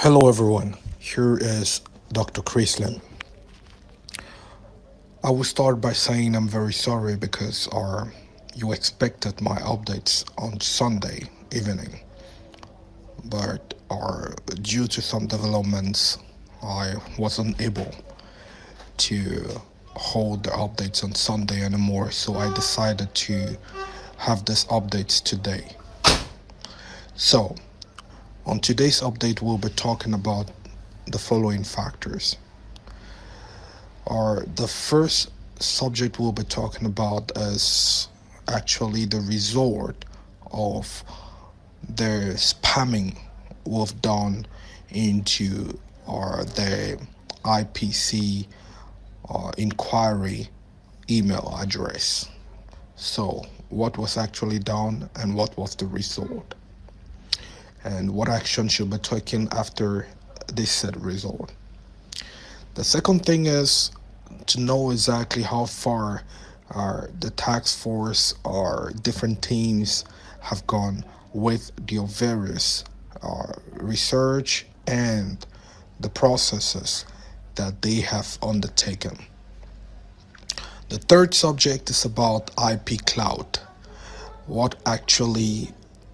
Hello everyone, here is Dr. Chrislan. I will start by saying I'm very sorry because you expected my updates on Sunday evening, but due to some developments, I wasn't able to hold the updates on Sunday anymore, so I decided to have these updates today. So, on today's update, we'll be talking about the following factors. The first subject we'll be talking about is actually the result of the spamming we've done into the IPC inquiry email address. So, what was actually done and what was the result, and what action should be taken after this said result. The second thing is to know exactly how far the task force or different teams have gone with their various research and the processes that they have undertaken. The third subject is about IPCloud. What actually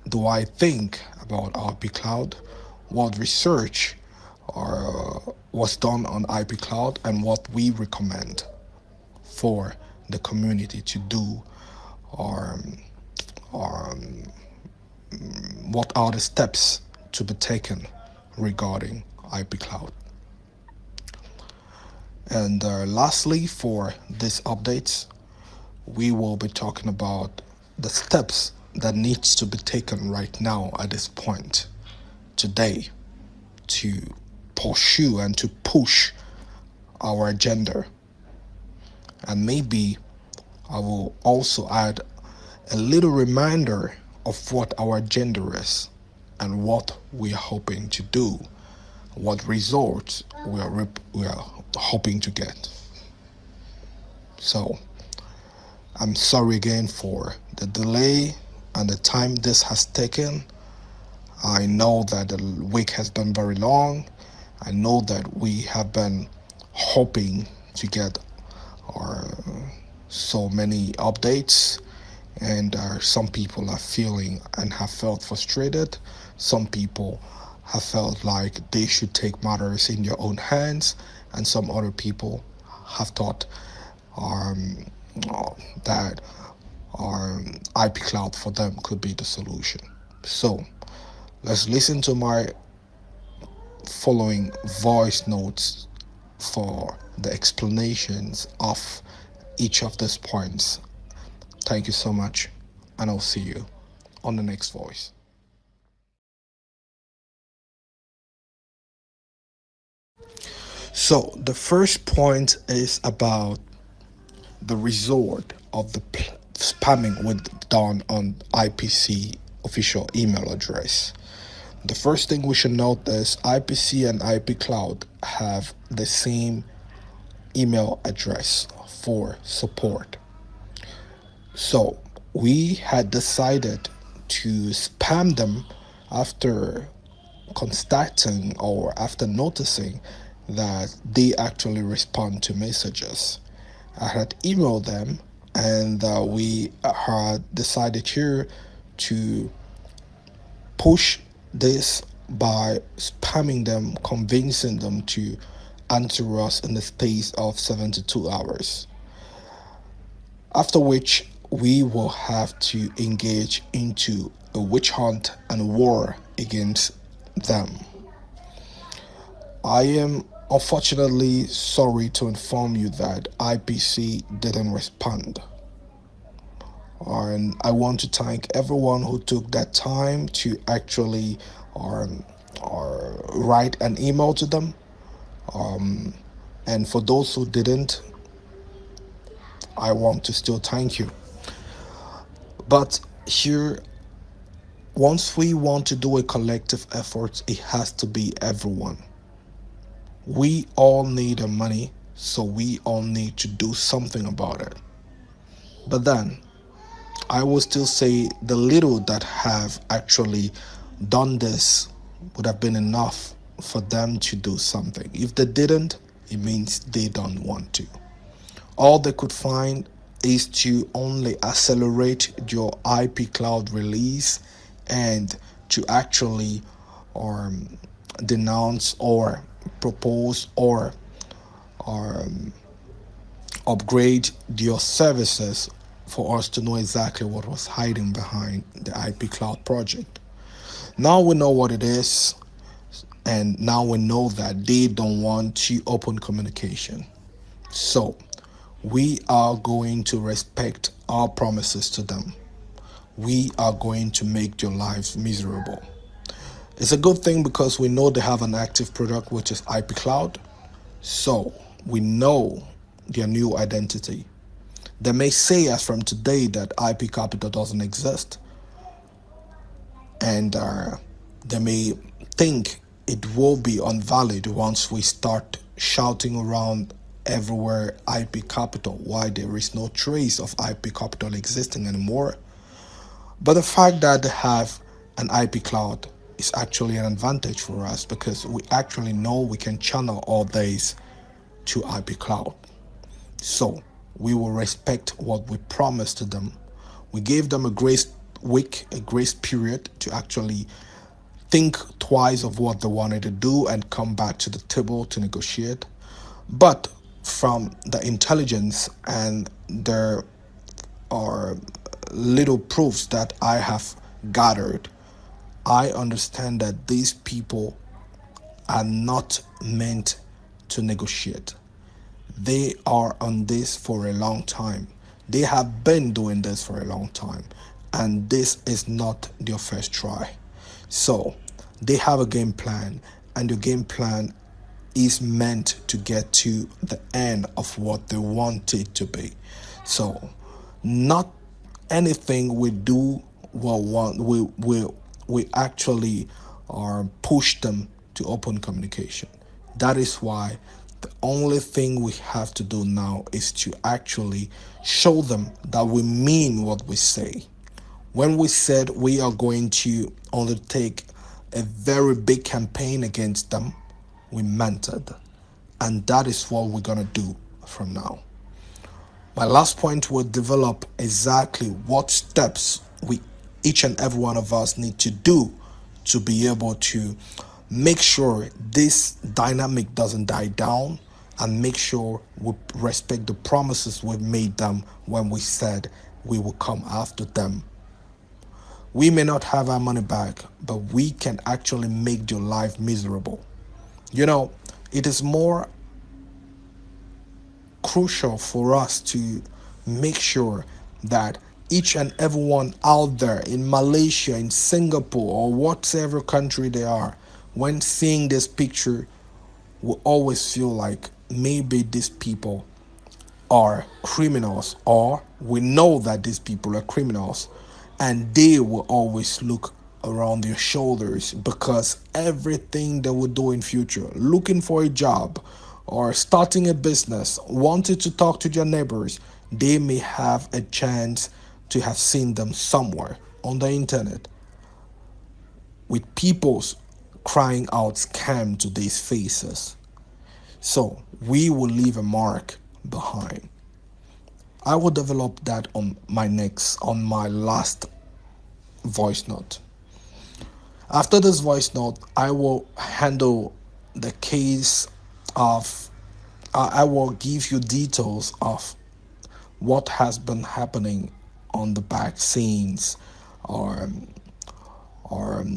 do I think about IPCloud? What research was done on IPCloud and what we recommend for the community to do, or what are the steps to be taken regarding IPCloud. And lastly, for these updates, we will be talking about the steps that needs to be taken right now at this point today to pursue and to push our agenda. And maybe I will also add a little reminder of what our agenda is and what we are hoping to do, what results we are hoping to get. So, I'm sorry again for the delay and the time this has taken. I know that the week has been very long. I know that we have been hoping to get so many updates, and some people are feeling and have felt frustrated. Some people have felt like they should take matters in their own hands, and some other people have thought that IP Cloud for them could be the solution. So let's listen to my following voice notes for the explanations of each of these points. Thank you so much, and I'll see you on the next voice. So, the first point is about the result of the spamming with done on IPC official email address. The first thing we should note is IPC and IPCloud have the same email address for support. So we had decided to spam them after constating or after noticing that they actually respond to messages. I had emailed them, and we had decided here to push this by spamming them, convincing them to answer us in the space of 72 hours. After which, we will have to engage into a witch hunt and war against them. I am unfortunately sorry to inform you that IPC didn't respond. And I want to thank everyone who took that time to actually write an email to them. And for those who didn't, I want to still thank you. But here, once we want to do a collective effort, it has to be everyone. We all need the money, so we all need to do something about it. But then, I will still say the little that have actually done this would have been enough for them to do something. If they didn't, it means they don't want to. All they could find is to only accelerate your IP cloud release and to actually um, denounce or propose or upgrade your services for us to know exactly what was hiding behind the IP cloud project. Now we know what it is, and now we know that they don't want to open communication. So we are going to respect our promises to them. We are going to make your lives miserable. It's a good thing because we know they have an active product, which is IP Cloud. So we know their new identity. They may say as from today that IP Capital doesn't exist, and they may think it will be invalid once we start shouting around everywhere IP Capital, why there is no trace of IP Capital existing anymore. But the fact that they have an IP cloud is actually an advantage for us because we actually know we can channel all days to IP cloud. So we will respect what we promised to them. We gave them a grace week, a grace period to actually think twice of what they wanted to do and come back to the table to negotiate. But from the intelligence and there are little proofs that I have gathered, I understand that these people are not meant to negotiate. They are on this for a long time. They have been doing this for a long time, and this is not their first try. So they have a game plan, and the game plan is meant to get to the end of what they want it to be. So not anything we do will want we actually push them to open communication. That is why the only thing we have to do now is to actually show them that we mean what we say. When we said we are going to undertake a very big campaign against them, we meant it. And that is what we're going to do from now. My last point will develop exactly what steps we each and every one of us need to do to be able to make sure this dynamic doesn't die down and make sure we respect the promises we made them when we said we will come after them. We may not have our money back, but we can actually make your life miserable. You know, it is more crucial for us to make sure that each and everyone out there in Malaysia, in Singapore, or whatever country they are, when seeing this picture, will always feel like maybe these people are criminals, or we know that these people are criminals, and they will always look around their shoulders because everything they will do in future, looking for a job or starting a business, wanting to talk to their neighbors, they may have a chance to have seen them somewhere on the internet with people's crying out scam to these faces. So we will leave a mark behind. I will develop that on my last voice note. After this voice note, I will handle the case of I will give you details of what has been happening on the back scenes or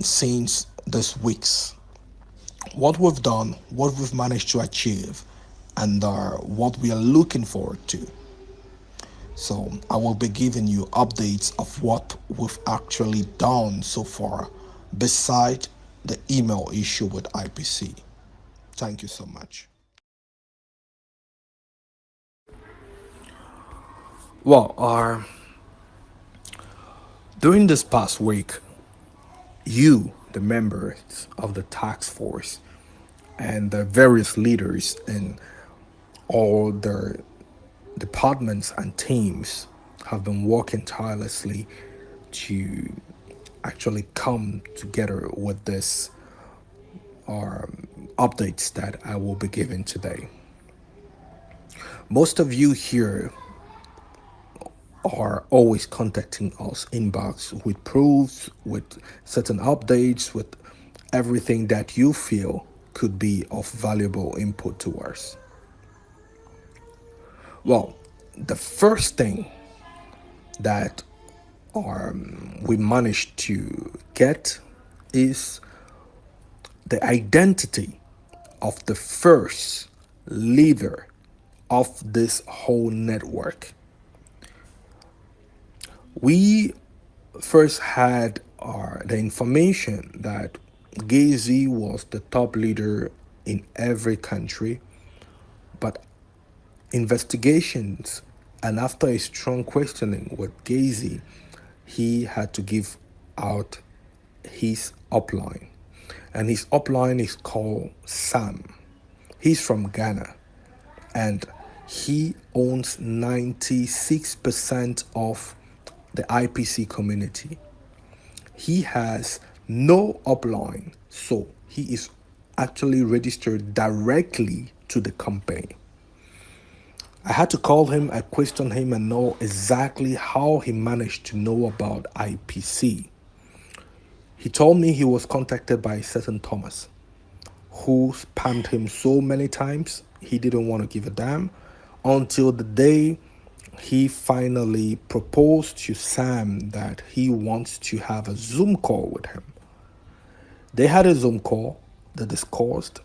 scenes this weeks. What we've done, what we've managed to achieve, and what we are looking forward to. So I will be giving you updates of what we've actually done so far, beside the email issue with IPC. Thank you so much. Well, during this past week, you, the members of the task force, and the various leaders in all the departments and teams have been working tirelessly to actually come together with this updates that I will be giving today. Most of you here are always contacting us inbox with proofs, with certain updates, with everything that you feel could be of valuable input to us. Well, the first thing that we managed to get is the identity of the first leader of this whole network. We first had the information that Gazy was the top leader in every country, but investigations and after a strong questioning with Gazy, he had to give out his upline. And his upline is called Sam. He's from Ghana and he owns 96% of the IPC community. He has no upline, so he is actually registered directly to the company. I had to call him, I questioned him and know exactly how he managed to know about IPC. He told me he was contacted by a certain Thomas who spammed him so many times he didn't want to give a damn until the day he finally proposed to Sam that he wants to have a Zoom call with him. They had a Zoom call, they discussed.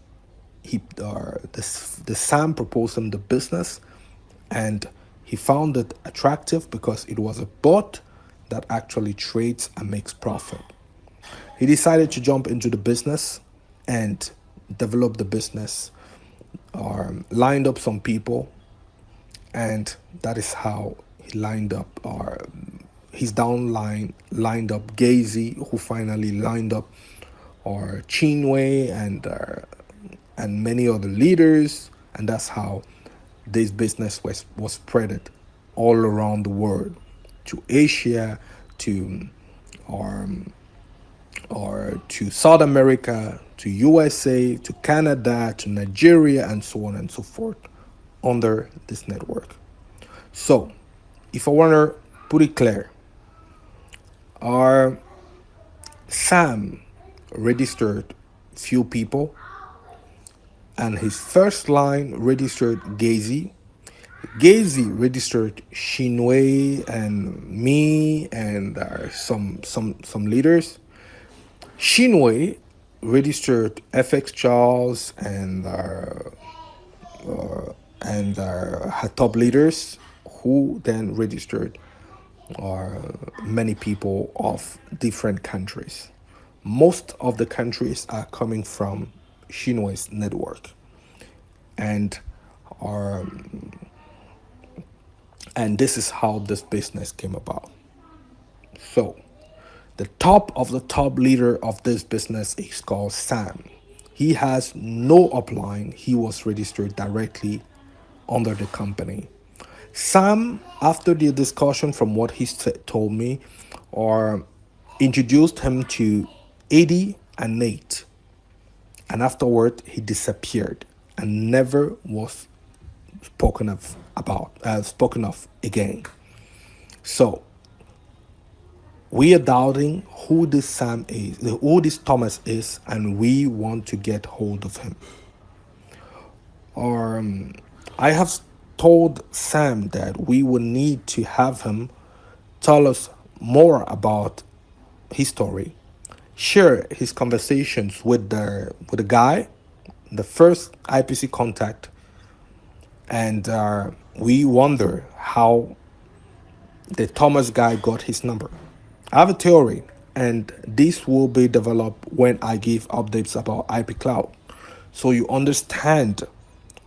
The Sam proposed him the business, and he found it attractive because it was a bot that actually trades and makes profit. He decided to jump into the business and develop the business, lined up some people, and that is how he lined up his downline lined up Gazy, who finally lined up Chinwe and many other leaders, and that's how this business was spreaded all around the world, to Asia, to or to South America, to USA, to Canada, to Nigeria, and so on and so forth under this network. So, if I want to put it clear, our Sam registered few people, and his first line registered Gazy. Gazy registered Shinwei and me and some leaders. Shinwei registered FX Charles and her top leaders, who then registered many people of different countries. Most of the countries are coming from Shinwei's network, and are and this is how this business came about. So, the top of the top leader of this business is called Sam. He has no upline. He was registered directly under the company. Sam, after the discussion from what he told me, or introduced him to Eddie and Nate. And afterward, he disappeared and never was spoken of again. So we are doubting who this Sam is, who this Thomas is, and we want to get hold of him. I have told Sam that we will need to have him tell us more about his story, share his conversations with the guy, the first IPC contact, and we wonder how the Thomas guy got his number. I have a theory, and this will be developed when I give updates about IPCloud, so you understand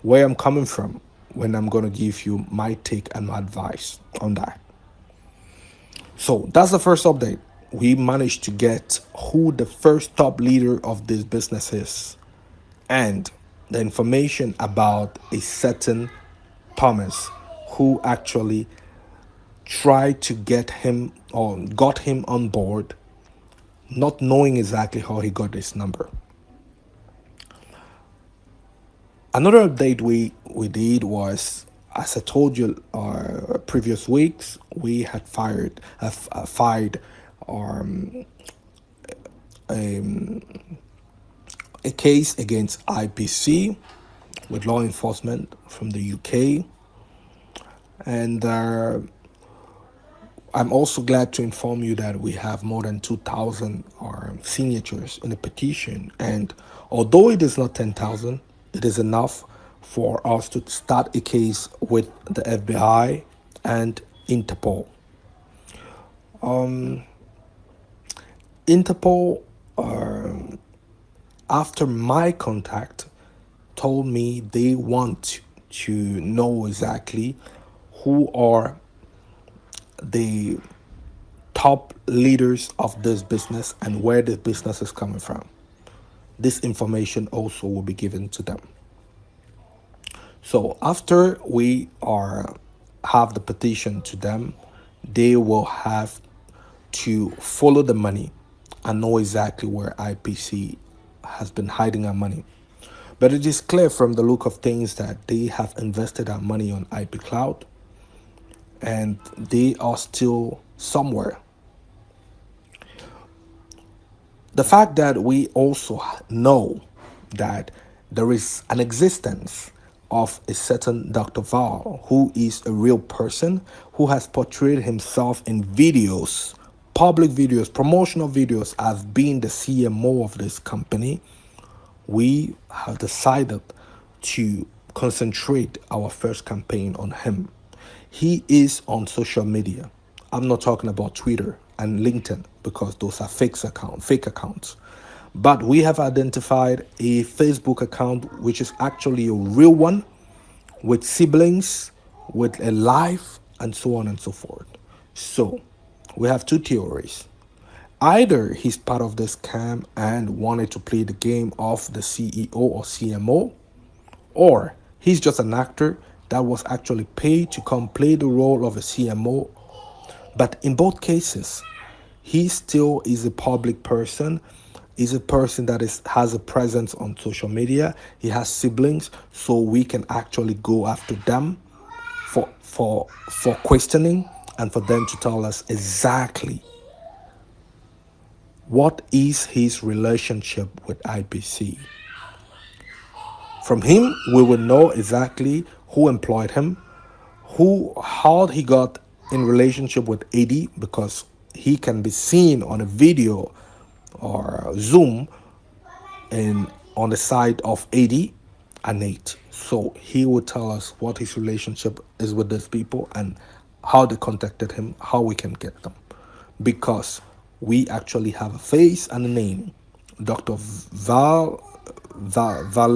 where I'm coming from when I'm going to give you my take and my advice on that. So that's the first update. We managed to get who the first top leader of this business is, and the information about a certain Thomas who actually tried to get him or got him on board, not knowing exactly how he got this number. Another update we did was, as I told you, previous weeks we had fired um, a case against IPC with law enforcement from the UK, and I'm also glad to inform you that we have more than 2,000 signatures in the petition. And although it is not 10,000, it is enough for us to start a case with the FBI and Interpol. Interpol, after my contact, told me they want to know exactly who are the top leaders of this business and where the business is coming from. This information also will be given to them. So after we are have the petition to them, they will have to follow the money and know exactly where IPC has been hiding our money. But it is clear from the look of things that they have invested our money on IPCloud and they are still somewhere. The fact that we also know that there is an existence of a certain Dr. Val, who is a real person, who has portrayed himself in videos, public videos, promotional videos, as being the CMO of this company, we have decided to concentrate our first campaign on him. He is on social media. I'm not talking about Twitter and LinkedIn because those are fake accounts. But we have identified a Facebook account which is actually a real one with siblings, with a life, and so on and so forth. So we have two theories. Either he's part of this scam and wanted to play the game of the CEO or CMO, or he's just an actor that was actually paid to come play the role of a CMO. But in both cases, he still is a public person, is a person that has a presence on social media. He has siblings, so we can actually go after them for questioning and for them to tell us exactly what is his relationship with IPC. From him, we will know exactly who employed him, how he got in relationship with AD, because he can be seen on a video or Zoom and on the side of AD and Nate. So he will tell us what his relationship is with these people and how they contacted him, how we can get them. Because we actually have a face and a name. Dr.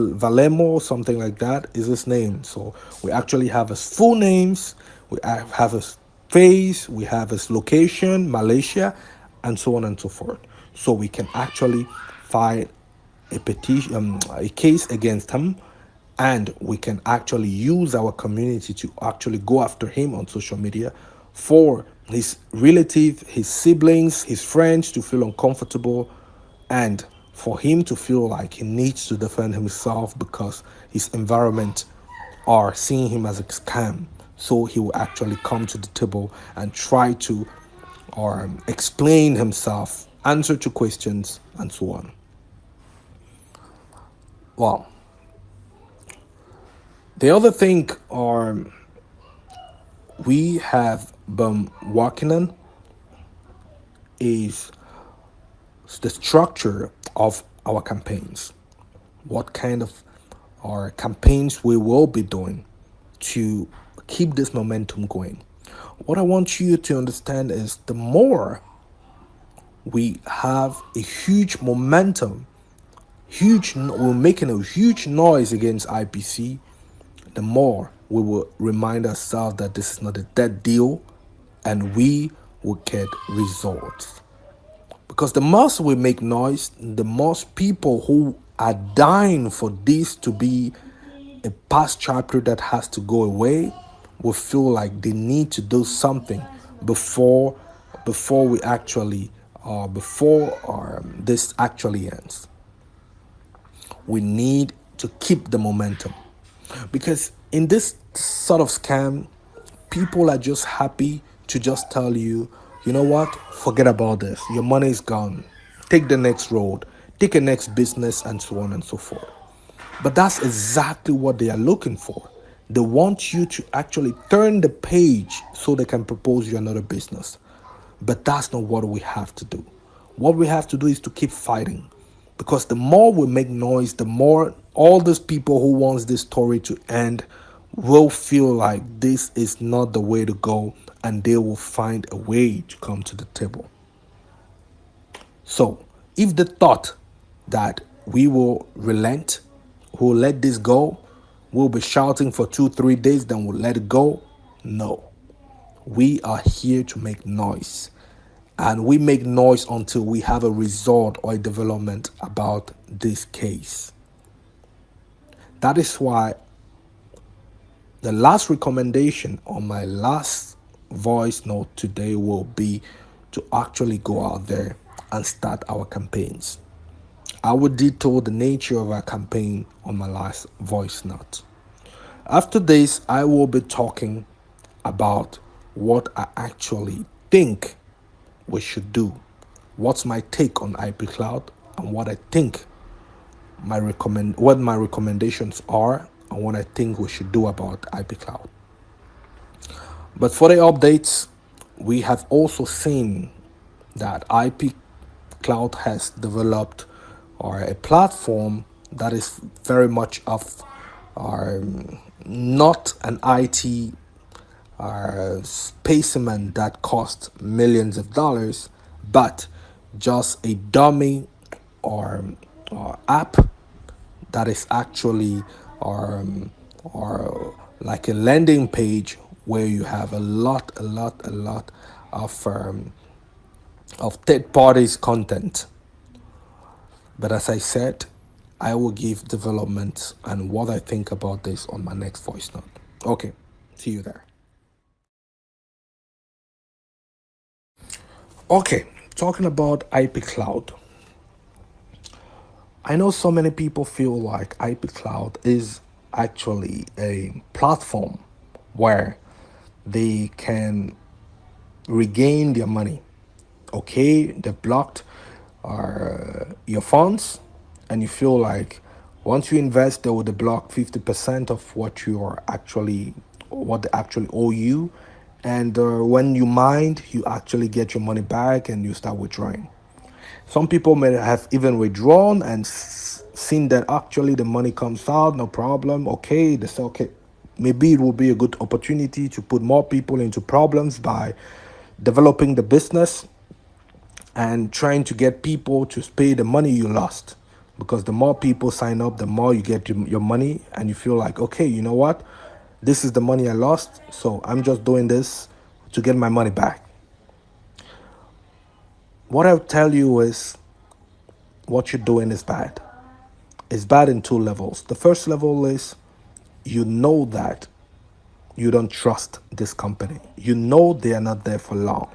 Valemo, something like that, is his name. So we actually have his full names, we have his face, we have his location, Malaysia, and so on and so forth. So we can actually file a petition, a case against him, and we can actually use our community to actually go after him on social media for his relative, his siblings, his friends to feel uncomfortable, and for him to feel like he needs to defend himself because his environment are seeing him as a scam. So he will actually come to the table and try to explain himself, answer to questions, and so on. Well, the other thing we have been working on is the structure of our campaigns. What kind of campaigns we will be doing to keep this momentum going. What I want you to understand is the more we have a huge momentum, we're making a huge noise against IPC, the more we will remind ourselves that this is not a dead deal and we will get results. Because the more we make noise, the more people who are dying for this to be a past chapter that has to go away will feel like they need to do something before we actually this actually ends. We need to keep the momentum. Because in this sort of scam, people are just happy to just tell you, you know what, forget about this. Your money is gone. Take the next road, take a next business, and so on and so forth. But that's exactly what they are looking for. They want you to actually turn the page so they can propose you another business. But that's not what we have to do. What we have to do is to keep fighting. Because the more we make noise, the more all these people who wants this story to end will feel like this is not the way to go, and they will find a way to come to the table. So, if they thought that we will relent, we'll let this go, we'll be shouting for 2, 3 days, then we'll let it go. No. We are here to make noise. And we make noise until we have a result or a development about this case. That is why the last recommendation on my last voice note today will be to actually go out there and start our campaigns. I will detail the nature of our campaign on my last voice note. After this, I will be talking about what I actually think we should do. What's my take on IPCloud, and what I think what my recommendations are, and what I think we should do about IPCloud. But for the updates, we have also seen that IPCloud has developed a platform that is very much of not an IT specimen that costs millions of dollars, but just a dummy or app that is actually or like a landing page where you have a lot of third parties content. But as I said, I will give developments and what I think about this on my next voice note. Okay, see you there. Okay, talking about IP Cloud. I know so many people feel like IP Cloud is actually a platform where they can regain their money. Okay, they blocked your funds, and you feel like once you invest, they will block 50% of what they actually owe you, and when you mind, you actually get your money back and you start withdrawing. Some people may have even withdrawn and seen that actually the money comes out, no problem. Okay, they say, okay, maybe it will be a good opportunity to put more people into problems by developing the business and trying to get people to pay the money you lost. Because the more people sign up, the more you get your money, and you feel like, okay, you know what? This is the money I lost, so I'm just doing this to get my money back. What I'll tell you is what you're doing is bad. It's bad in two levels. The first level is you know that you don't trust this company. You know they are not there for long.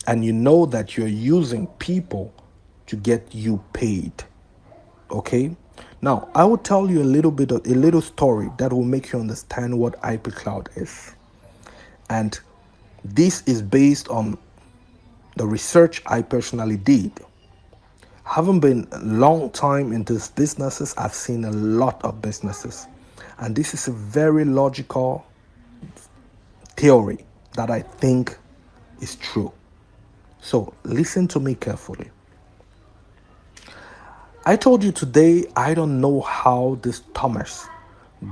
And you know that you're using people to get you paid. Okay? Now, I will tell you a little story that will make you understand what IP Cloud is. And this is based on the research I personally did. Having been a long time in these businesses, I've seen a lot of businesses. And this is a very logical theory that I think is true. So listen to me carefully. I told you today I don't know how this Thomas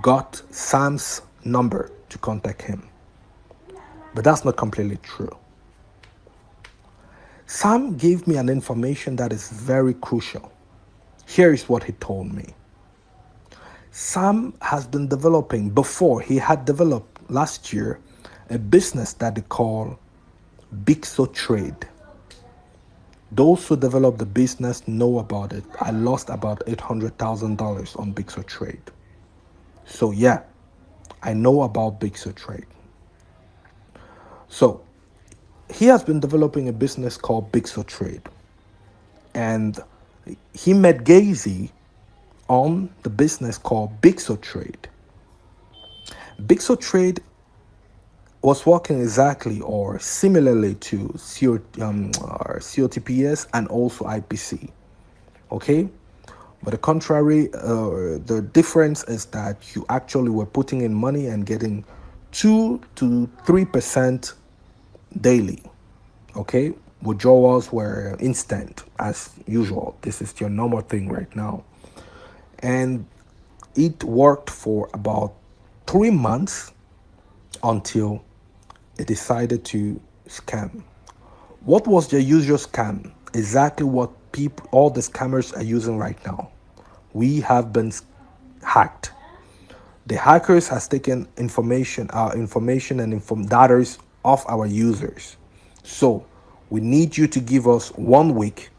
got Sam's number to contact him. But that's not completely true. Sam gave me an information that is very crucial. Here is what he told me. Sam has been developing, before he had developed last year, a business that they call Bixo Trade. Those who develop the business know about it. I lost about $800,000 on Bixo Trade. So yeah, I know about Bixo Trade. So he has been developing a business called Bixo Trade. And he met Gazy on the business called Bixo Trade. Bixo Trade was working exactly or similarly to COTPS and also IPC. Okay, but the contrary, the difference is that you actually were putting in money and getting 2 to 3% daily. Okay, withdrawals were instant as usual. This is your normal thing right now, and it worked for about 3 months until it decided to scam. What was the usual scam? Exactly what people, all the scammers are using right now. We have been hacked. The hackers has taken information, our information and data of our users. So we need you to give us 1 week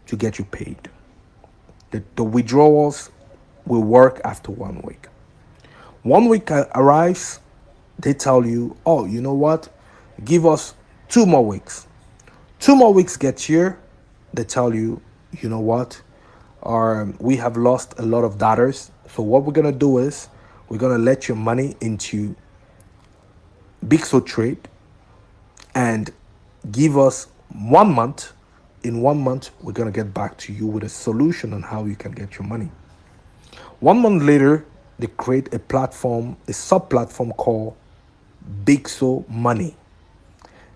to get you paid. The withdrawals will work after 1 week. 1 week arrives, they tell you, oh, you know what? Give us 2 more weeks. 2 more weeks get here, they tell you, you know what? We have lost a lot of dollars. So what we're gonna do is we're gonna let your money into Bixo Trade and give us 1 month. In 1 month, we're gonna get back to you with a solution on how you can get your money. 1 month later, they create a platform, a sub-platform called Bixo Money.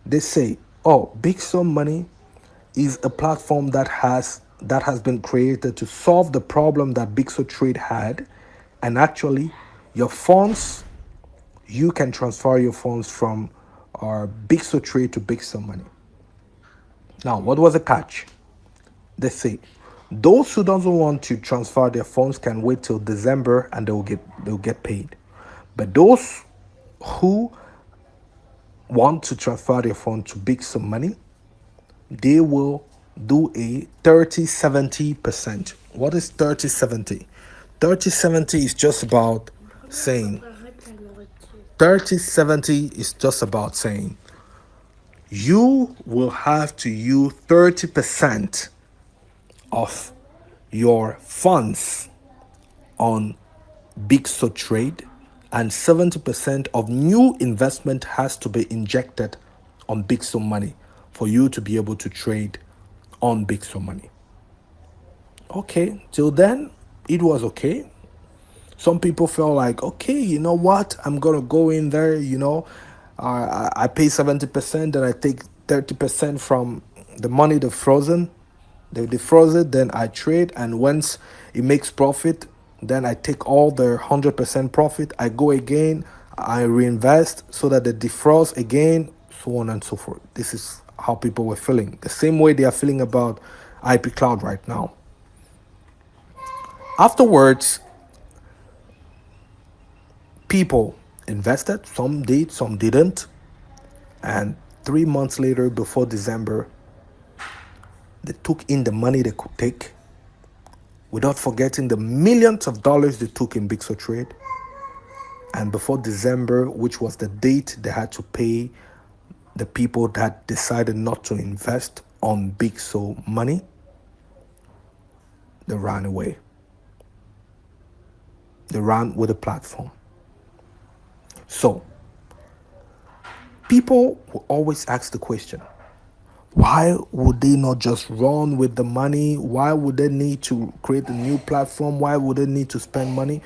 They say, oh, Bixo Money is a platform that has been created to solve the problem that Bixo Trade had, and actually, your funds, you can transfer your funds from our Bixo Trade to Bixo Money. Now, what was the catch? They say those who doesn't want to transfer their funds can wait till December and they'll get paid. But those who want to transfer their funds to Bixo Money, they will do a 30-70%. What is 30-70? 30-70 is just about saying 30-70 is just about saying you will have to use 30% of your funds on Bixo Trade, and 70% of new investment has to be injected on Bixo Money for you to be able to trade on Bixo Money. Okay, till then, it was okay. Some people felt like, okay, you know what? I'm gonna go in there. I pay 70%, then I take 30% from the money they've frozen. They defroze it, then I trade, and once it makes profit, then I take all the 100% profit. I go again, I reinvest so that they defroze again, so on and so forth. This is how people were feeling. The same way they are feeling about IPCloud right now. Afterwards, people invested, some did, some didn't, and 3 months later, before December, they took in the money they could take, without forgetting the millions of dollars they took in Bixo Trade. And before December, which was the date they had to pay the people that decided not to invest on Bixo Money, they ran away. They ran with the platform. So, people will always ask the question, why would they not just run with the money? Why would they need to create a new platform? Why would they need to spend money?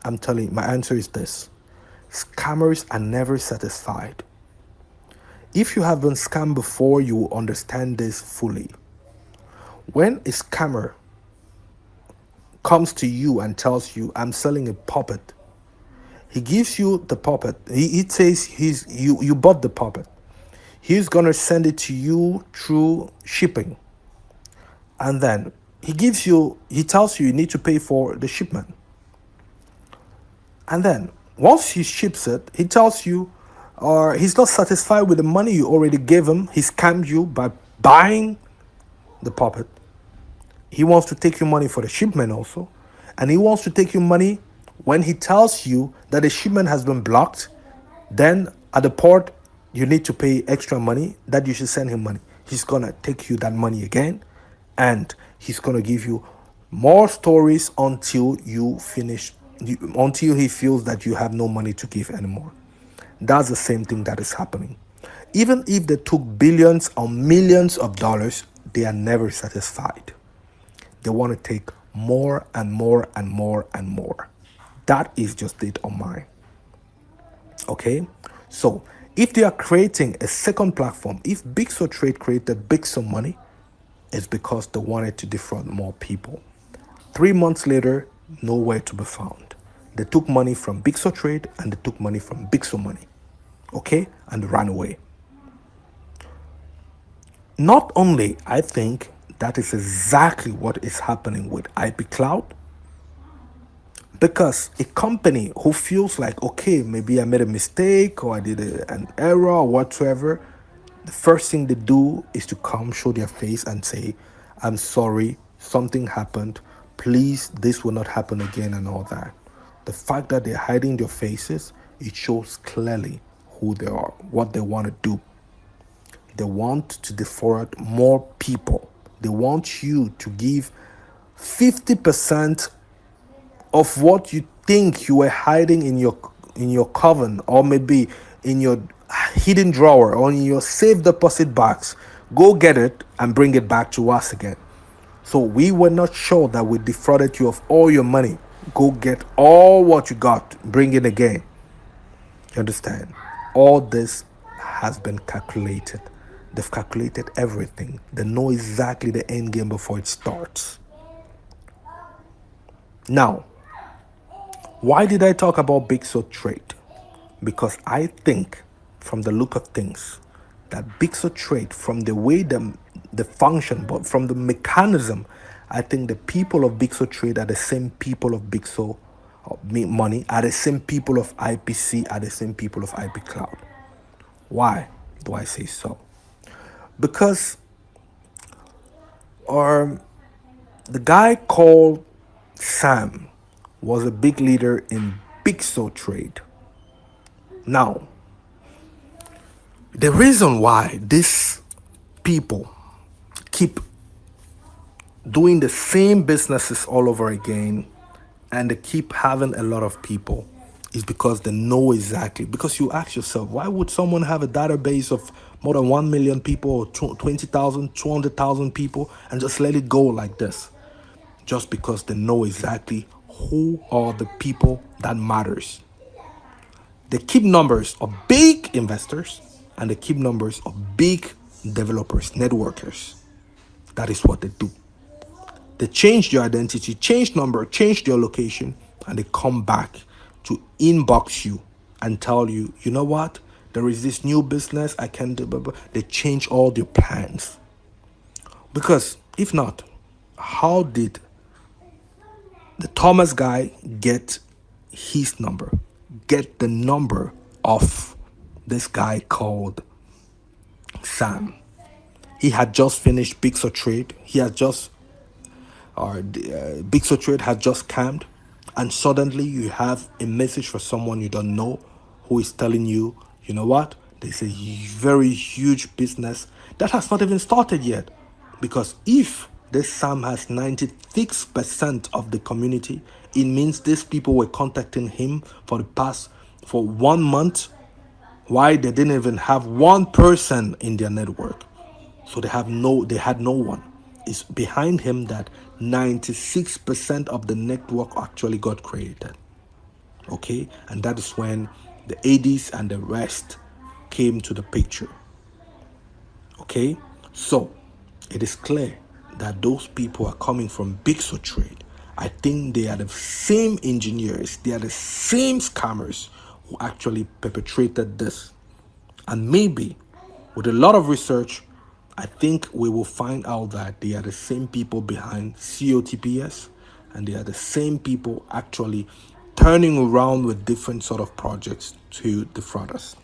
I'm telling you, my answer is this. Scammers are never satisfied. If you have been scammed before, you will understand this fully. When a scammer comes to you and tells you, I'm selling a puppet, he gives you the puppet. He says you bought the puppet. He's gonna send it to you through shipping. And then he tells you need to pay for the shipment. And then once he ships it, he tells you, or he's not satisfied with the money you already gave him. He scammed you by buying the puppet. He wants to take your money for the shipment also. And he wants to take your money when he tells you that the shipment has been blocked. Then at the port, you need to pay extra money, that you should send him money. He's gonna take you that money again, and he's gonna give you more stories until you finish until he feels that you have no money to give anymore. That's the same thing that is happening. Even if they took billions or millions of dollars, they are never satisfied. They want to take more and more and more and more. That is just it on mine. Okay? So, if they are creating a second platform, if Big So Trade created Big So Money, it's because they wanted to defraud more people. 3 months later, nowhere to be found. They took money from Big So Trade and they took money from Big So Money. Okay? And ran away. Not only, I think that is exactly what is happening with IPCloud, because a company who feels like, okay, maybe I made a mistake or I did an error or whatsoever, the first thing they do is to come show their face and say, I'm sorry, something happened, please, this will not happen again, and all that. The fact that they're hiding their faces, it shows clearly who they are, what they want to do. They want to defraud more people. They want you to give 50% of what you think you were hiding in your coven, or maybe in your hidden drawer, or in your safe deposit box. Go get it and bring it back to us again. So we were not sure that we defrauded you of all your money. Go get all what you got, bring it again. You understand? All this has been calculated. They've calculated everything. They know exactly the end game before it starts. Now, why did I talk about Big So Trade? Because I think, from the look of things, that Big So Trade, from the way the function, but from the mechanism, I think the people of Big So Trade are the same people of Big So Money, are the same people of IPC, are the same people of IPCloud. Why do I say so? Because the guy called Sam was a big leader in Big So Trade. Now, the reason why these people keep doing the same businesses all over again and they keep having a lot of people is because they know exactly. Because you ask yourself, why would someone have a database of more than 1 million people or 20,000, 200,000 people and just let it go like this? Just because they know exactly who are the people that matters. They keep numbers of big investors and they keep numbers of big developers, networkers. That is what they do. They change their identity, change number, change their location, and they come back to inbox you and tell you, you know what? There is this new business I can do. Blah, blah. They change all their plans. Because if not, how did the Thomas guy get his number, get the number of this guy called Sam? He had just finished Big So Trade. He had just, Big So Trade had just scammed, and suddenly you have a message for someone you don't know who is telling you, you know what? There's a very huge business that has not even started yet. Because if this Sam has 96% of the community, it means these people were contacting him for 1 month. Why? They didn't even have one person in their network. So they had no one. It's behind him that 96% of the network actually got created. Okay? And that is when the ADs and the rest came to the picture. Okay? So it is clear that those people are coming from Big So Trade. I think they are the same engineers, they are the same scammers who actually perpetrated this. And maybe with a lot of research, I think we will find out that they are the same people behind COTPS, and they are the same people actually turning around with different sort of projects to defraud us.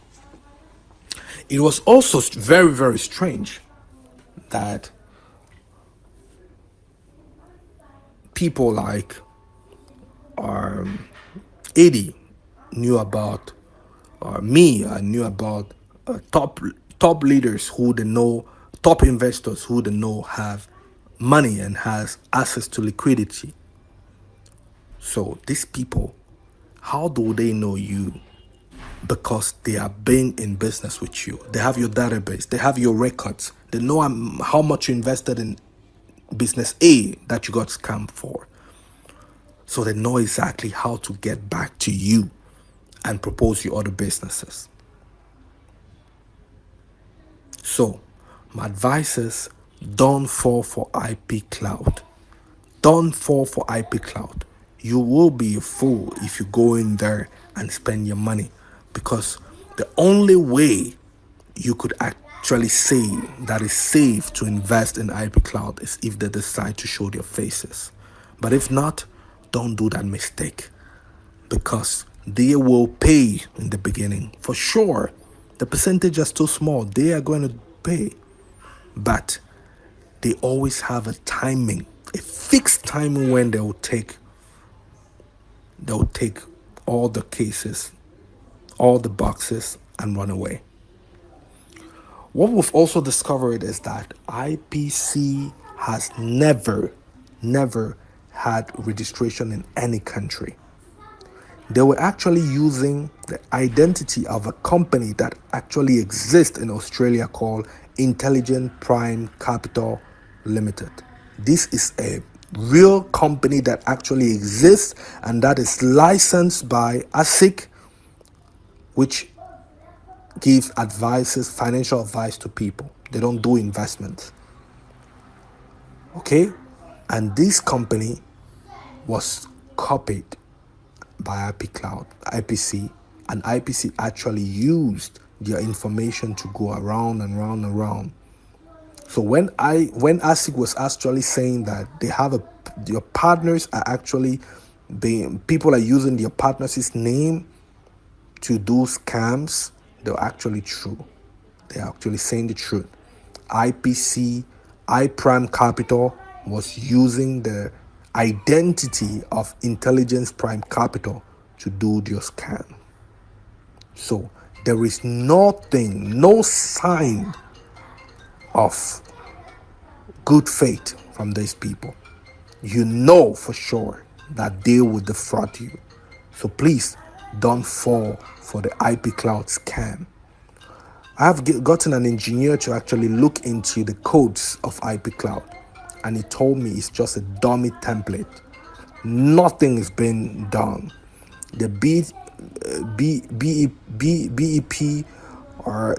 It was also very, very strange that people like Eddie knew about, me, I knew about top leaders who they know, top investors who they know have money and has access to liquidity. So these people How do they know you? Because they have been in business with you. They have your database. They have your records. They know how much you invested in business A that you got scammed for. So they know exactly how to get back to you and propose you other businesses. So my advice is, don't fall for IPCloud. Don't fall for IPCloud. You will be a fool if you go in there and spend your money, because the only way you could actually say that it's safe to invest in IPCloud is if they decide to show their faces. But if not, don't do that mistake, because they will pay in the beginning for sure. The percentage is too small. They are going to pay, but they always have a timing, a fixed timing when they'll take all the cases, all the boxes, and run away. What we've also discovered is that IPC has never had registration in any country. They were actually using the identity of a company that actually exists in Australia called Intelligent Prime Capital Limited. This is a real company that actually exists and that is licensed by ASIC, which gives advices, financial advice to people. They don't do investments. Okay? And this company was copied by IPC, and IPC actually used their information to go around and round and round. So when ASIC was actually saying that they have your partners are actually people are using their partners' name to do scams, they're actually true. They're actually saying the truth. IPC, iPrime Capital was using the identity of Intelligence Prime Capital to do their scam. So there is nothing, no sign of good faith from these people. You know for sure that they will defraud you. So please don't fall for the IPCloud scam. I have gotten an engineer to actually look into the codes of IPCloud, and he told me it's just a dummy template. Nothing is being done. The BEP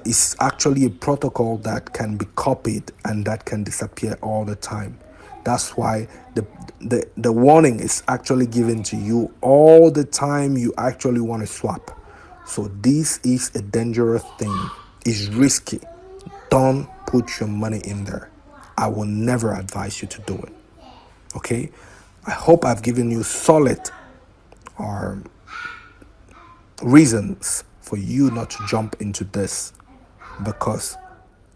is actually a protocol that can be copied and that can disappear all the time. That's why the warning is actually given to you all the time you actually want to swap. So this is a dangerous thing. It's risky. Don't put your money in there. I will never advise you to do it. Okay? I hope I've given you solid reasons for you not to jump into this, because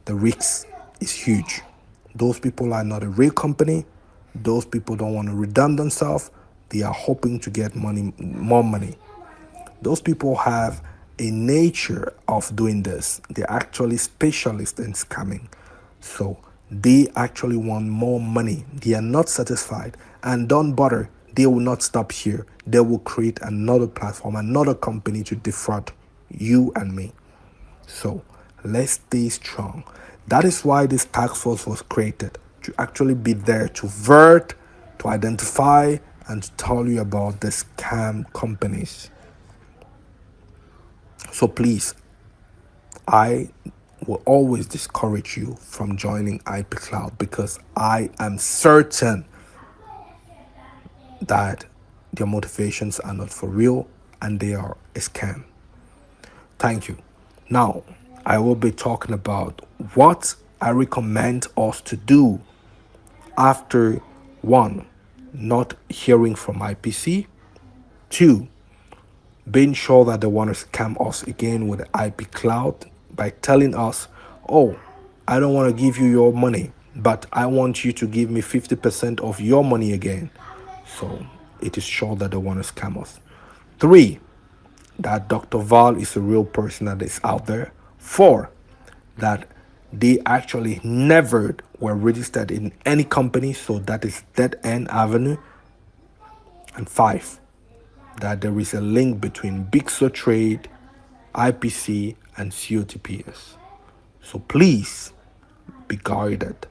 the risk is huge. Those people are not a real company. Those people don't want to redeem themselves. They are hoping to get more money. Those people have a nature of doing this. They're actually specialists in scamming. So they actually want more money. They are not satisfied. And don't bother, they will not stop here. They will create another platform, another company to defraud you and me. So let's stay strong. That is why this task force was created, to actually be there to vert, to identify, and to tell you about the scam companies. So please, I will always discourage you from joining IPCloud, because I am certain that their motivations are not for real and they are a scam. Thank you. Now, I will be talking about what I recommend us to do after 1, not hearing from IPC, 2, being sure that they want to scam us again with the IP cloud by telling us, oh, I don't want to give you your money, but I want you to give me 50% of your money again. So it is sure that they want to scam us. 3, that Dr. Val is a real person that is out there. 4, that they actually never were registered in any company, so that is dead end avenue. And 5, that there is a link between Bixo Trade, IPC, and COTPS. So please be guided.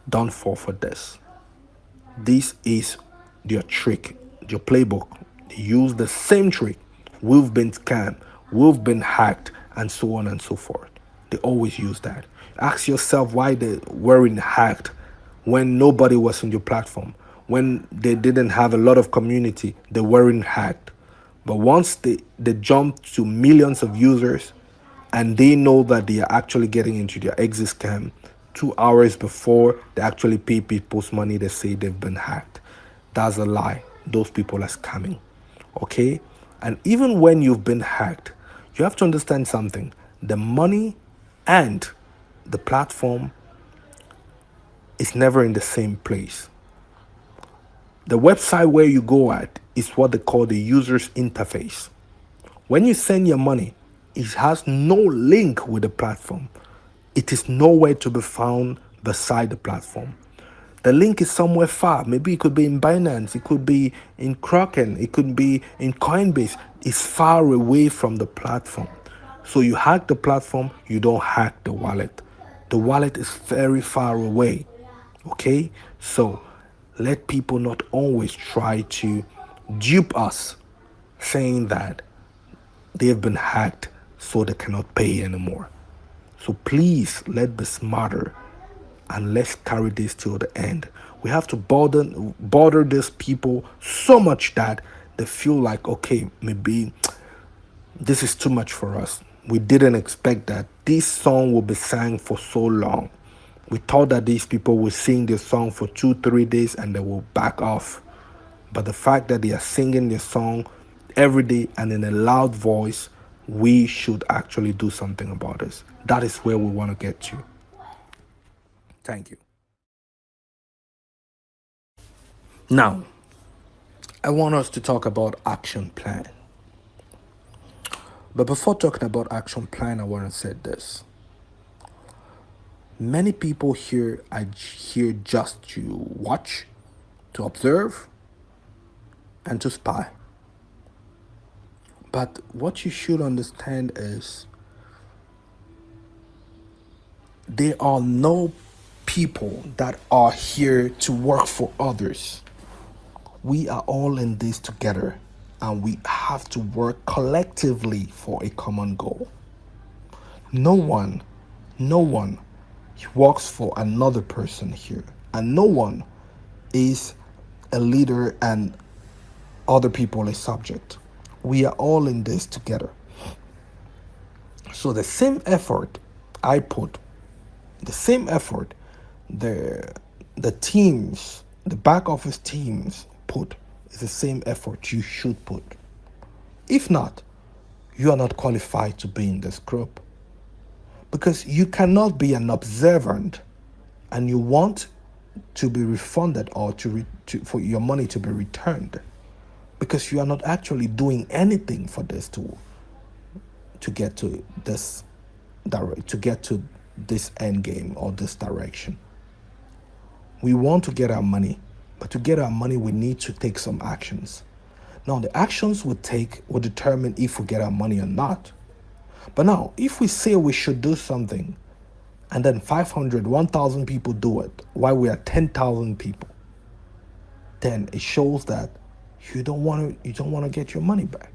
Don't fall for this. This is their trick, your playbook. They use the same trick. We've been scammed, we've been hacked, and so on and so forth. They always use that. Ask yourself why they weren't hacked when nobody was on your platform. When they didn't have a lot of community, they weren't hacked. But once they jump to millions of users and they know that they are actually getting into their exit scam, 2 hours before they actually pay people's money, they say they've been hacked. That's a lie. Those people are scamming. Okay? And even when you've been hacked, you have to understand something. The money and the platform is never in the same place. The website where you go at is what they call the user's interface. When you send your money, it has no link with the platform. It is nowhere to be found beside the platform. The link is somewhere far. Maybe it could be in Binance, it could be in Kraken, it could be in Coinbase. It's far away from the platform. So you hack the platform, you don't hack the wallet. The wallet is very far away. Okay? So let people not always try to dupe us saying that they've been hacked so they cannot pay anymore. So please, let's be smarter and let's carry this till the end. We have to bother these people so much that they feel like, okay, maybe this is too much for us. We didn't expect that this song will be sang for so long. We thought that these people will sing this song for 2-3 days and they will back off. But the fact that they are singing this song every day and in a loud voice, we should actually do something about this. That is where we want to get to. Thank you. Now, I want us to talk about action plan. But before talking about action plan, I want to say this. Many people here are here just to watch, to observe, and to spy. But what you should understand is there are no people that are here to work for others. We are all in this together and we have to work collectively for a common goal. No one works for another person here, and no one is a leader and other people a subject. We are all in this together. So the same effort I put, the same effort the teams, the back office teams put is the same effort you should put. If not, you are not qualified to be in this group. Because you cannot be an observant and you want to be refunded or for your money to be returned because you are not actually doing anything for this to get to this end game or this direction. We want to get our money, but to get our money we need to take some actions. Now the actions we take will determine if we get our money or not. But now if we say we should do something and then 500, 1,000 people do it while we are 10,000 people, then it shows that you don't want to get your money back.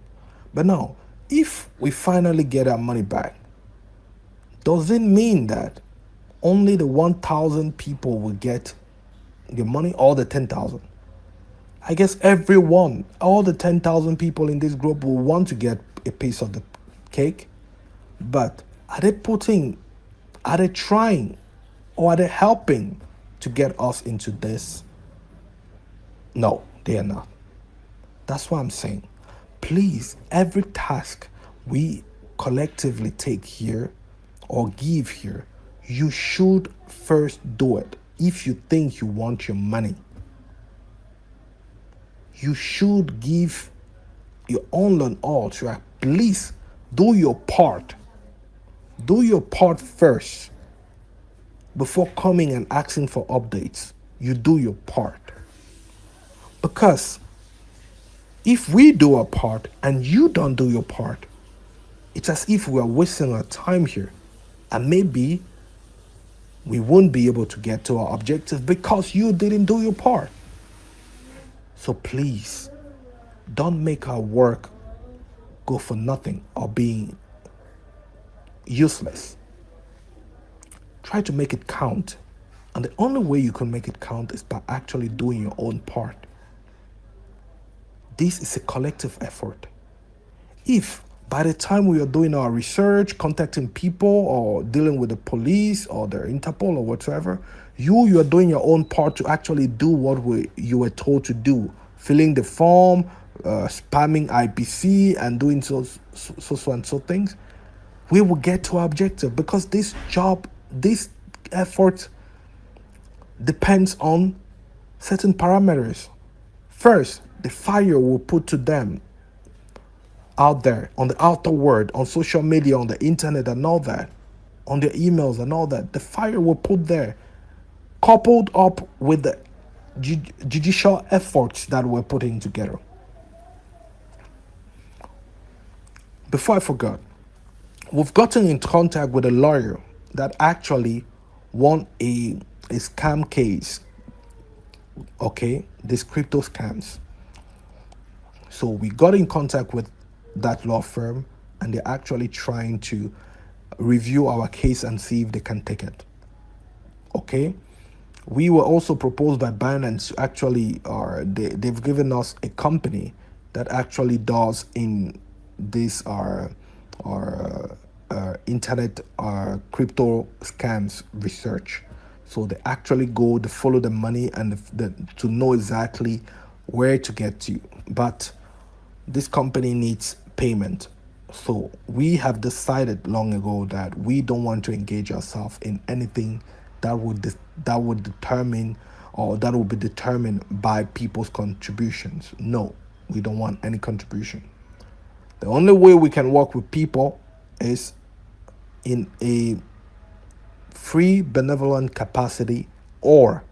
But now if we finally get our money back, does it mean that only the 1,000 people will get your money or the 10,000? I guess all the 10,000 people in this group will want to get a piece of the cake. But are they trying, or are they helping to get us into this? No, they are not. That's what I'm saying. Please, every task we collectively take here or give here, you should first do it. If you think you want your money, you should give your all and all to at least do your part. Do your part first before coming and asking for updates. You do your part. Because If we do our part and you don't do your part, it's as if we are wasting our time here. And maybe we won't be able to get to our objective because you didn't do your part. So please, don't make our work go for nothing or being useless. Try to make it count. And the only way you can make it count is by actually doing your own part. This is a collective effort. If by the time we are doing our research, contacting people or dealing with the police or the Interpol or whatsoever, you are doing your own part to actually do what you were told to do, filling the form, spamming IPC and doing so and so things, we will get to our objective, because this effort depends on certain parameters. First, the fire will put to them out there on the outer world, on social media, on the internet and all that, on their emails and all that. The fire will put there, coupled up with the judicial efforts that we're putting together. Before I forgot, we've gotten in contact with a lawyer that actually won a scam case. Okay, these crypto scams. So we got in contact with that law firm, and they're actually trying to review our case and see if they can take it. Okay, we were also proposed by Binance to actually, they've given us a company that actually does in this internet crypto scams research. So they actually go to follow the money and to know exactly where to get to. But this company needs payment. So we have decided long ago that we don't want to engage ourselves in anything that would determine, or that will be determined by people's contributions. No, we don't want any contribution. The only way we can work with people is in a free benevolent capacity, or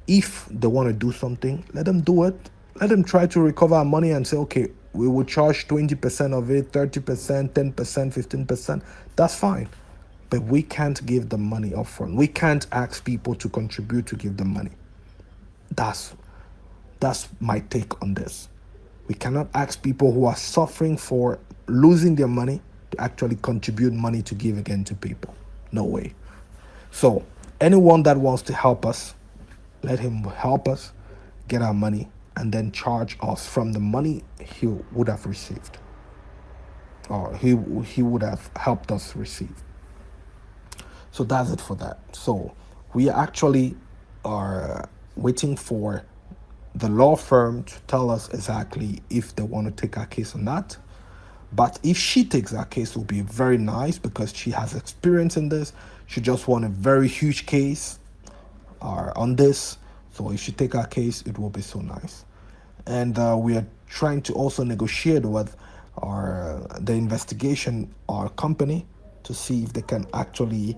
if they want to do something, let them do it. Let them try to recover our money and say, okay, we will charge 20% of it, 30%, 10%, 15%. That's fine. But we can't give them money upfront. We can't ask people to contribute to give them money. That's my take on this. We cannot ask people who are suffering for losing their money to actually contribute money to give again to people. No way. So anyone that wants to help us, let him help us get our money and then charge us from the money he would have received, or he would have helped us receive. So that's it for that. So we actually are waiting for the law firm to tell us exactly if they want to take our case or not. But if she takes our case, it will be very nice, because she has experience in this. She just won a very huge case on this. So if she take our case, it will be so nice. And we are trying to also negotiate with the investigation company to see if they can actually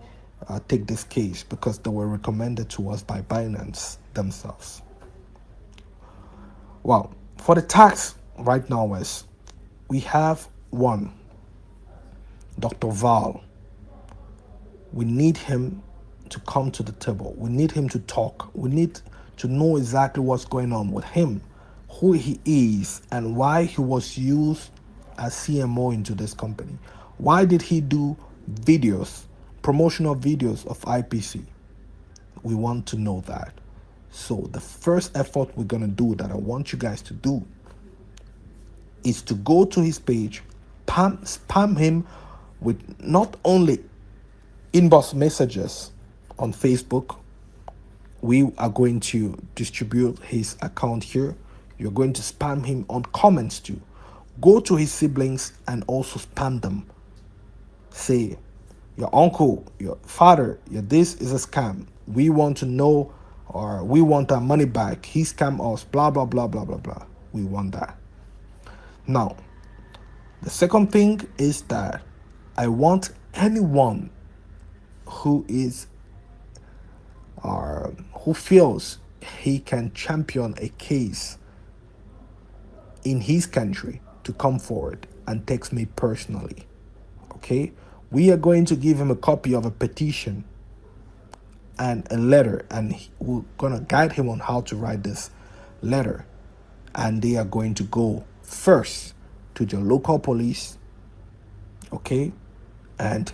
take this case, because they were recommended to us by Binance themselves. Well, for the tax right now is, we have one, Dr. Val. We need him to come to the table. We need him to talk. We need to know exactly what's going on with him, who he is, and why he was used as CMO into this company. Why did he do videos, promotional videos of IPC? We want to know that. So the first effort we're going to do, that I want you guys to do, is to go to his page, spam him with not only inbox messages on Facebook. We are going to distribute his account here. You're going to spam him on comments too. Go to his siblings and also spam them. Say, your uncle, your father, this is a scam. We want to know, or we want our money back. He scammed us, blah, blah, blah, blah, blah, blah. We want that. Now, the second thing is that I want anyone who is who feels he can champion a case in his country to come forward and text me personally. Okay? We are going to give him a copy of a petition and a letter, and we're going to guide him on how to write this letter. And they are going to go first to the local police, okay, and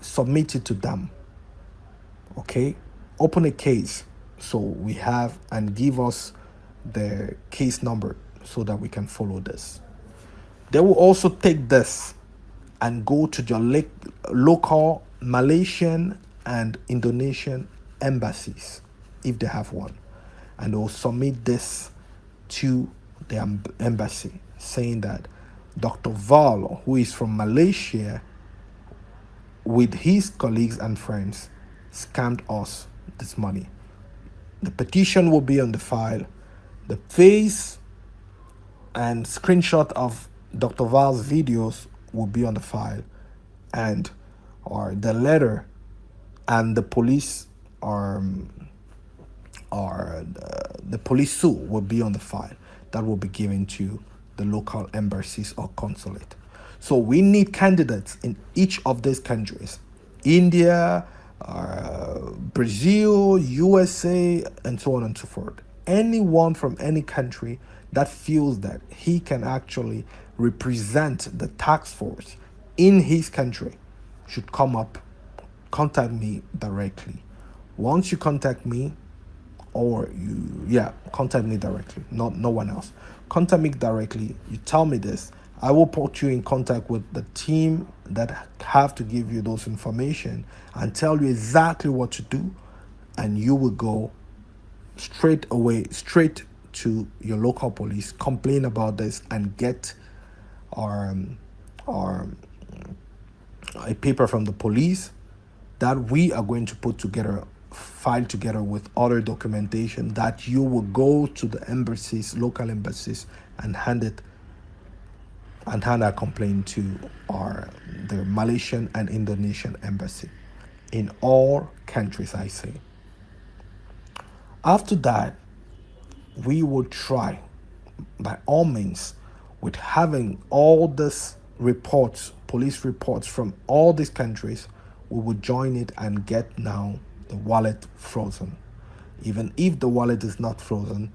submit it to them, okay, open a case so we have, and give us the case number so that we can follow this. They will also take this and go to the local Malaysian and Indonesian embassies, if they have one, and they will submit this to the embassy, saying that Dr. Val, who is from Malaysia, with his colleagues and friends, scammed us this money. The petition will be on the file. The face and screenshot of Dr. Val's videos will be on the file, and or the letter and the police or the police suit will be on the file that will be given to the local embassies or consulate. So we need candidates in each of these countries: India, Brazil, USA, and so on and so forth. Anyone from any country that feels that he can actually represent the task force in his country should come up, contact me directly. Once you contact me, or contact me directly, not no one else. Contact me directly. You tell me this, I will put you in contact with the team that have to give you those information and tell you exactly what to do, and you will go straight to your local police, complain about this, and get our a paper from the police that we are going to put together, file together with other documentation, that you will go to the embassies, local embassies, and hand our complaint to the Malaysian and Indonesian embassy in all countries, I say. After that, we will try by all means, with having all this reports, police reports from all these countries, we will join it and get now the wallet frozen. Even if the wallet is not frozen,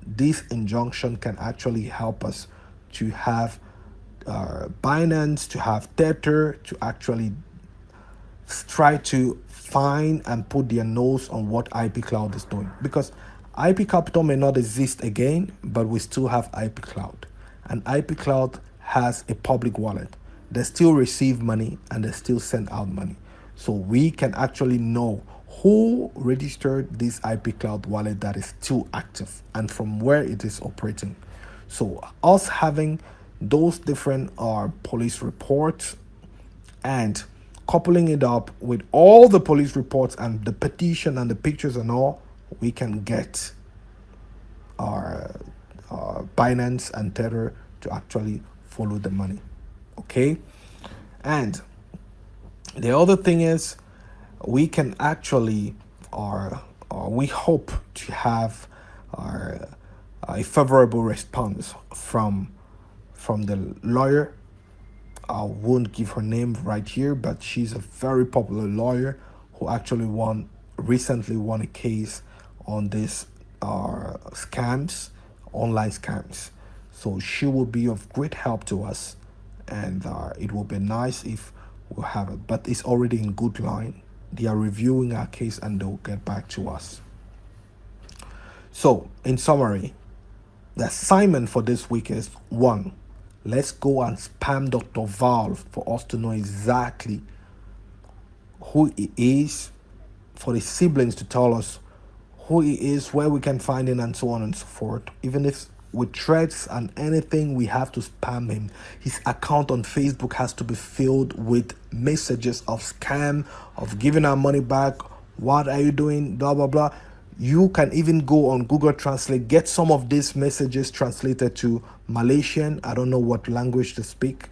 this injunction can actually help us to have Binance, to have Tether, to actually try to find and put their nose on what IPCloud is doing. Because ipcapital may not exist again, but we still have IPCloud. And IPCloud has a public wallet. They still receive money and they still send out money. So we can actually know who registered this IPCloud wallet that is still active and from where it is operating. So us having those different police reports and coupling it up with all the police reports and the petition and the pictures and all, we can get our Binance and Tether to actually follow the money. Okay? And the other thing is, we can actually, we hope to have a favorable response from the lawyer. I won't give her name right here, but she's a very popular lawyer who actually recently won a case on this scams, online scams. So she will be of great help to us, and it will be nice if we have it. But it's already in good line. They are reviewing our case and they'll get back to us. So, in summary, the assignment for this week is 1. Let's go and spam Dr. Val for us to know exactly who he is, for the siblings to tell us who he is, where we can find him, and so on and so forth. Even if with threats and anything, we have to spam him. His account on Facebook has to be filled with messages of scam, of giving our money back, what are you doing, blah blah blah. You can even go on Google Translate, get some of these messages translated to Malaysian. I don't know what language to speak,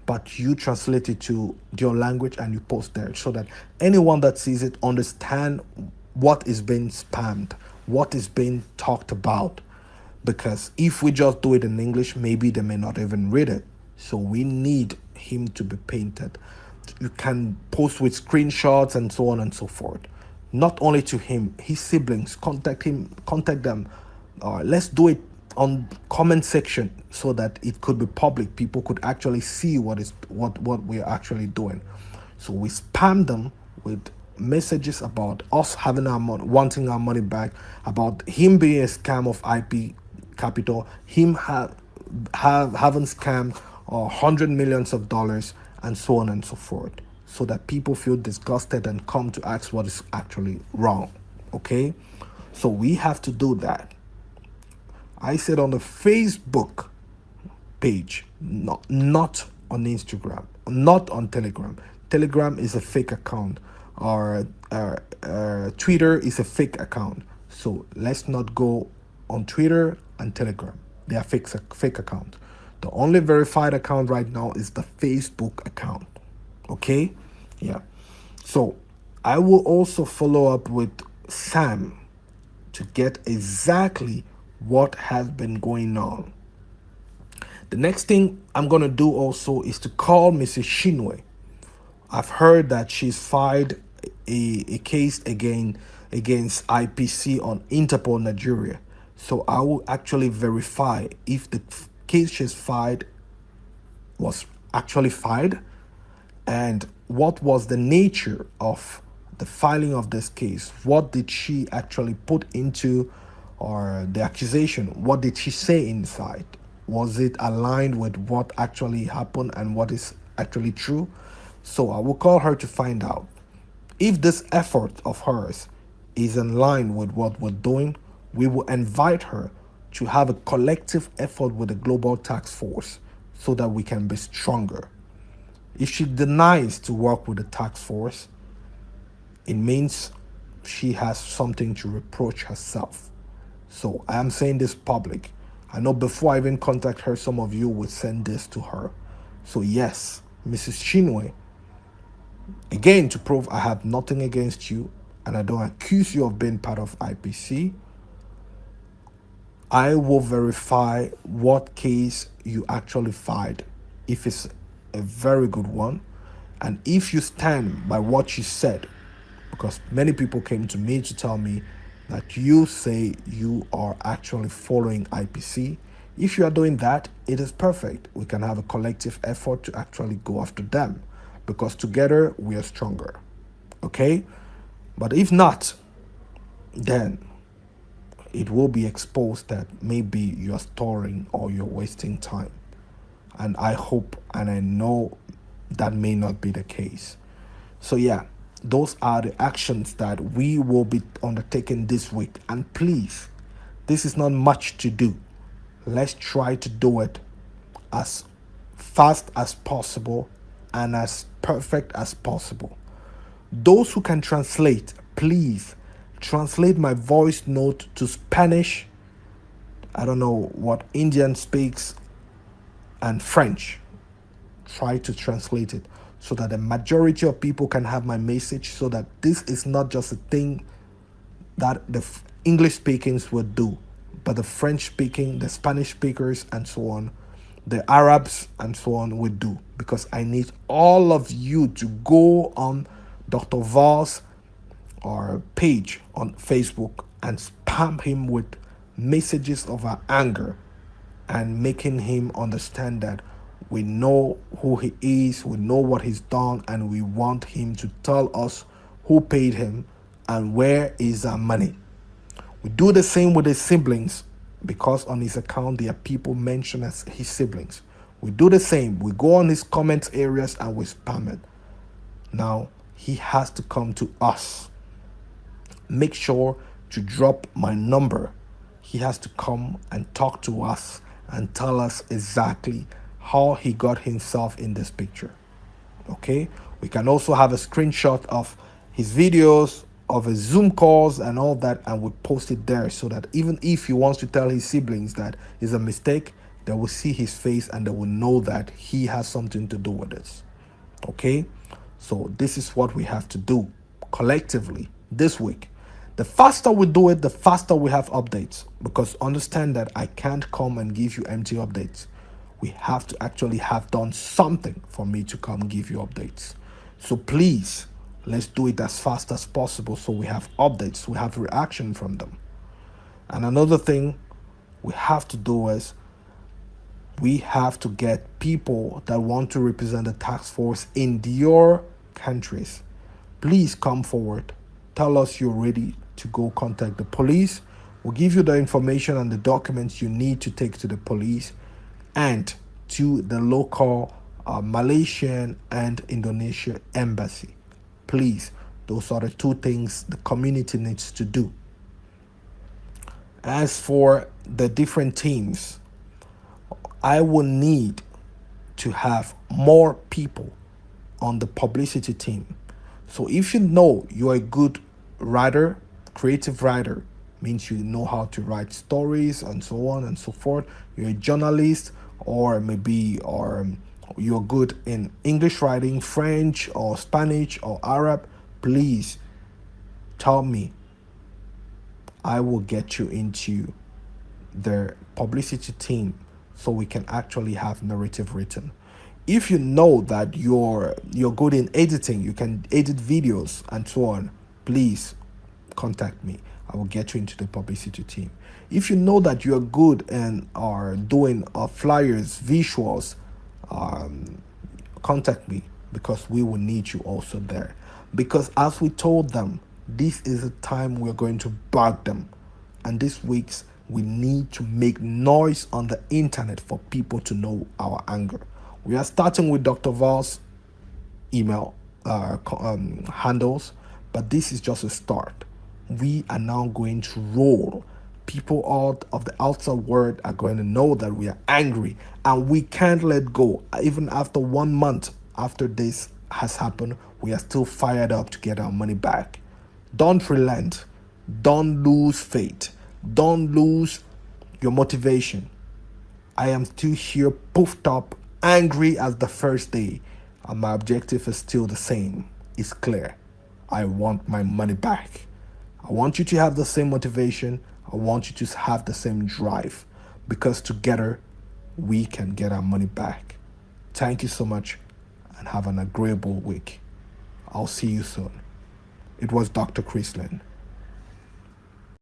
but you translate it to your language and you post there, so that anyone that sees it understand what is being spammed, what is being talked about. because if we just do it in English, maybe they may not even read it. So we need him to be painted. You can post with screenshots and so on and so forth. Not only to him, his siblings, contact them. Let's do it on comment section so that it could be public. People could actually see what we are actually doing. So we spam them with messages about us having our money, wanting our money back, about him being a scam of IP capital, him having scammed hundred millions of dollars, and so on and so forth, so that people feel disgusted and come to ask what is actually wrong. Okay, so we have to do that. I said on the Facebook page, not on Instagram, not on Telegram. Telegram is a fake account, or Twitter is a fake account. So let's not go on Twitter and Telegram. They are fake accounts. The only verified account right now is the Facebook account. Okay, yeah. So I will also follow up with Sam to get exactly what has been going on. The next thing I'm going to do also is to call Mrs. Shinwe. I've heard that she's filed a case against IPC on Interpol Nigeria. So I will actually verify if the case she's filed was actually filed, and what was the nature of the filing of this case. What did she actually put into, or the accusation? What did she say inside? Was it aligned with what actually happened and what is actually true? So I will call her to find out. If this effort of hers is in line with what we're doing, we will invite her to have a collective effort with the global task force so that we can be stronger. If she denies to work with the task force, it means she has something to reproach herself. So I am saying this public. I know before I even contact her, some of you would send this to her. So yes, Mrs. Shinwe, again, to prove I have nothing against you and I don't accuse you of being part of IPC, I will verify what case you actually filed, if it's a very good one, and if you stand by what you said, because many people came to me to tell me that you say you are actually following IPC. If you are doing that, it is perfect. We can have a collective effort to actually go after them, because together we are stronger. Okay? But if not, then it will be exposed that maybe you're stalling or you're wasting time. And I hope and I know that may not be the case. So yeah, those are the actions that we will be undertaking this week. And please, this is not much to do. Let's try to do it as fast as possible and as perfect as possible. Those who can translate, please translate my voice note to Spanish. I don't know what Indian speaks, and French. Try to translate it so that the majority of people can have my message, so that this is not just a thing that the English speakings would do, but the French speaking, the Spanish speakers, and so on, the Arabs and so on would do. Because I need all of you to go on Dr. Val's or page on Facebook and spam him with messages of our anger and making him understand that we know who he is, we know what he's done, and we want him to tell us who paid him and where is our money. We do the same with his siblings, because on his account there are people mentioned as his siblings. We do the same. We go on his comment areas and we spam it. Now he has to come to us. Make sure to drop my number. He has to come and talk to us and tell us exactly how he got himself in this picture. Okay, we can also have a screenshot of his videos, of his Zoom calls and all that, and we post it there, so that even if he wants to tell his siblings that is a mistake, they will see his face and they will know that he has something to do with this. Okay, so this is what we have to do collectively this week. The faster we do it, the faster we have updates. Because understand that I can't come and give you empty updates. We have to actually have done something for me to come give you updates. So please, let's do it as fast as possible so we have updates, we have reaction from them. And another thing we have to do is we have to get people that want to represent the task force in your countries. Please come forward. Tell us you're ready to go contact the police. We'll give you the information and the documents you need to take to the police and to the local Malaysian and Indonesian embassy. Please, those are the two things the community needs to do. As for the different teams, I will need to have more people on the publicity team. So if you know you're a good writer, creative writer, means you know how to write stories and so on and so forth. You're a journalist, or maybe you're good in English writing, French or Spanish or Arab, please tell me. I will get you into the publicity team so we can actually have narrative written. If you know that you're good in editing, you can edit videos and so on, please contact me. I will get you into the publicity team. If you know that you're good and are doing flyers, visuals, contact me, because we will need you also there. Because as we told them, this is a time we're going to bug them. And this week's we need to make noise on the internet for people to know our anger. We are starting with Dr. Val's email handles, but this is just a start. We are now going to roll. People out of the outside world are going to know that we are angry and we can't let go. Even after 1 month after this has happened, we are still fired up to get our money back. Don't relent. Don't lose faith. Don't lose your motivation. I am still here, puffed up, angry as the first day, and my objective is still the same. It's clear. I want my money back. I want you to have the same motivation. I want you to have the same drive, because together we can get our money back. Thank you so much and have an agreeable week. I'll see you soon. It was Dr. Chrislan.